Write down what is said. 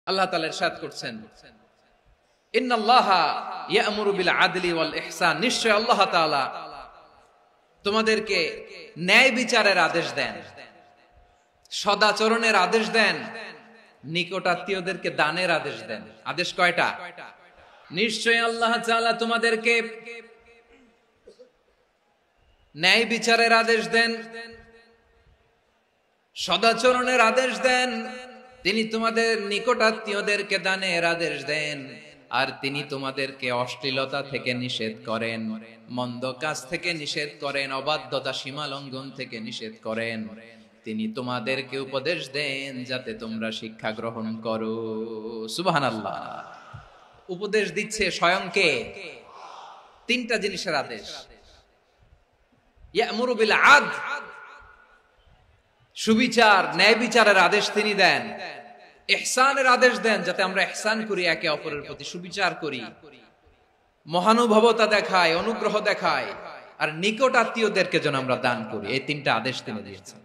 আল্লাহ তাআলা ইরশাদ করছেন, ইন্নাল্লাহা ইয়া'মুরু বিল আদলি ওয়াল ইহসান, নিশ্চয় আল্লাহ তাআলা তোমাদেরকে ন্যায় বিচারের আদেশ দেন, সদাচরণের আদেশ দেন, নিকটাত্মীয়দেরকে দানের আদেশ দেন। আদেশ কয়টা? নিশ্চয় আল্লাহ তাআলা তোমাদেরকে ন্যায় বিচারের আদেশ দেন, সদাচরণের আদেশ দেন, তিনি তোমাদের নিকটাত্মীয়দেরকে দানের আদেশ দেন, আর তিনি তোমাদেরকে অশ্লীলতা থেকে নিষেধ করেন, মন্দ কাজ থেকে নিষেধ করেন, অবাধ্যতা সীমা লঙ্ঘন থেকে নিষেধ করেন। তিনি তোমাদেরকে উপদেশ দেন যাতে তোমরা শিক্ষা গ্রহণ করো। সুবহানাল্লাহ। উপদেশ দিচ্ছে স্বয়ং কে? তিনটা জিনিসের আদেশ। ইয়া'মুরু বিল আদল, সুবিচার ন্যায় বিচারের আদেশ তিনি দেন। ইহসানের আদেশ দেন, যাতে আমরা ইহসান করি, একে অপরের প্রতি সুবিচার করি, মহানুভবতা দেখায়, অনুগ্রহ দেখায়, আর নিকট আত্মীয়দেরকে যেন আমরা দান করি। এই তিনটা আদেশ তিনি দিয়েছেন।